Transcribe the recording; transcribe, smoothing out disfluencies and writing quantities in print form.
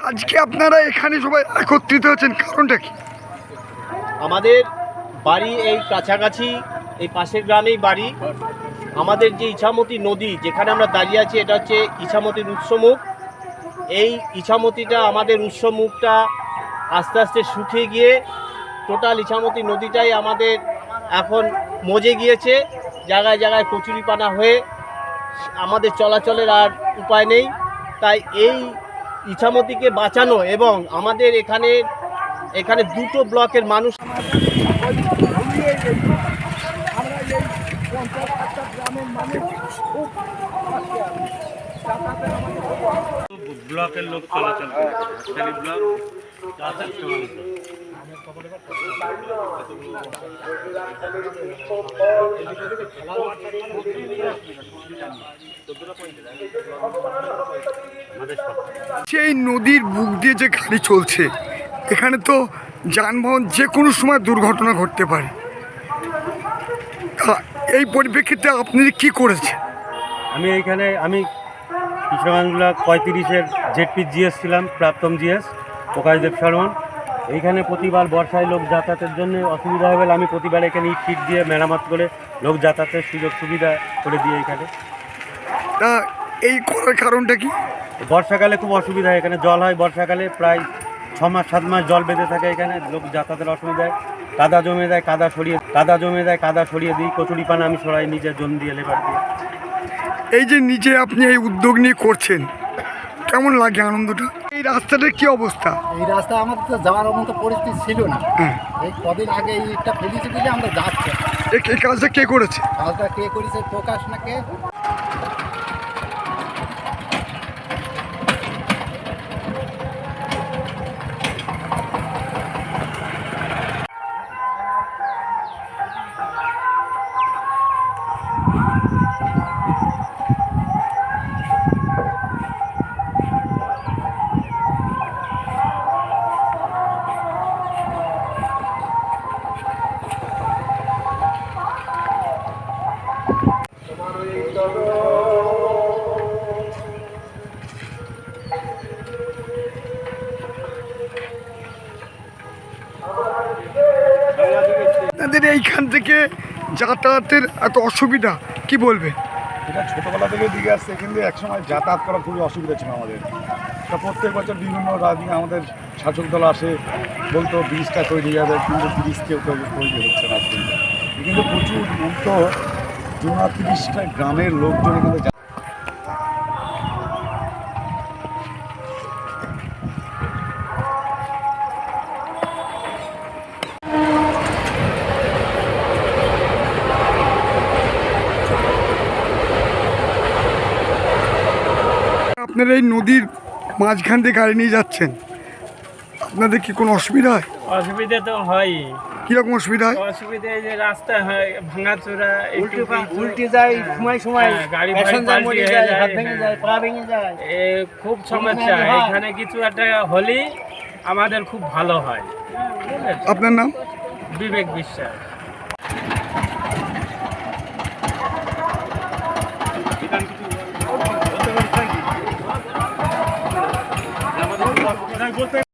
আজকে আপনারা এখানে সবাই একত্রিত হয়েছেন, কারণটা কি? আমাদের বাড়ি এই কাছাকাছি, এই পাশের গ্রামেই বাড়ি। আমাদের যে ইছামতি নদী যেখানে আমরা দাঁড়িয়ে আছি, এটা হচ্ছে ইছামতির উৎসমুখ। এই ইছামতিটা, আমাদের উৎসমুখটা আস্তে আস্তে শুকিয়ে গিয়ে টোটাল ইছামতি নদীটাই আমাদের এখন মজে গিয়েছে। জায়গায় জায়গায় কচুরিপানা হয়ে আমাদের চলাচলের আর উপায় নেই। তাই এই ইছামতিকে বাঁচানো এবং আমাদের এখানে দুটো ব্লকের মানুষ ব্লকের লোক চলাচল করে ব্লক সেই নদীর বুক দিয়ে যে গাড়ি চলছে, এখানে তো যানবাহন যে কোনো সময় দুর্ঘটনা ঘটতে পারে। এই পরিপ্রেক্ষিতে আপনি কি করেছেন? আমি কিশোরগঞ্জ ব্লক 35-এর জেডপি জিএস ছিলাম, প্রাপ্তম জিএস প্রকাশদেব শর্মন। এইখানে প্রতিবার বর্ষায় লোক যাতায়াতের জন্য অসুবিধা হবে, আমি প্রতিবার এখানে ইট ফিট দিয়ে মেরামত করে লোক যাতায়াতের সুযোগ সুবিধা করে দিই এখানে। তা এই করার কারণটা কি? বর্ষাকালে খুব অসুবিধা হয়, এখানে জল হয় বর্ষাকালে, প্রায় 6 মাস 7 মাস জল বেঁধে থাকে এখানে, লোক যাতায়াতের অসুবিধায় কাদা জমে যায়, কাদা সরিয়ে দিই, কচুরিপানা আমি সরাই নিজের জমি দিয়ে, লেবার দিয়ে। এই যে নিজে আপনি এই উদ্যোগ নিয়ে করছেন, কেমন লাগে আনন্দটা? এই রাস্তাটার কি অবস্থা? এই রাস্তা আমাদের তো যাওয়ার মতো পরিস্থিতি ছিল না। এই কদিন আগে এইটা ফেলেছি বলে আমরা যাচ্ছি। এই কাজটা কে করেছে? কাজটা কে করেছে? প্রকাশ না কে? আপনাদের এইখান থেকে যাতায়াতের এত অসুবিধা, কি বলবে? এটা ছোটোবেলা থেকে দিকে আসছে, কিন্তু একসময় যাতায়াত করা খুবই অসুবিধা ছিল আমাদের। তা প্রত্যেক বছর বিভিন্ন রাজনীতি আমাদের শাসক দল আসে, বলতো ব্রিজটা তৈরি যাবে, কিন্তু ব্রিজ কেউ তৈরি হচ্ছে না। কিন্তু প্রচুর উল্টো 30টা গ্রামের লোকজন কিন্তু আপনারা এই নদীর মাঝখান দিয়ে গাড়ি নিয়ে যাচ্ছেন, আপনাদের কি কোনো অসুবিধা হয়? অসুবিধা তো হয়। কীরকম অসুবিধা হয়? অসুবিধা এই যে রাস্তা হয় ভাঙাচোরা, উল্টে যায় সময় গাড়ি ভেঙে যায়, পা ভেঙে যায়, খুব সমস্যা। এখানে কিছু একটা হলেই আমাদের খুব ভালো হয়। আপনার নাম? বিবেক বিশ্বাস।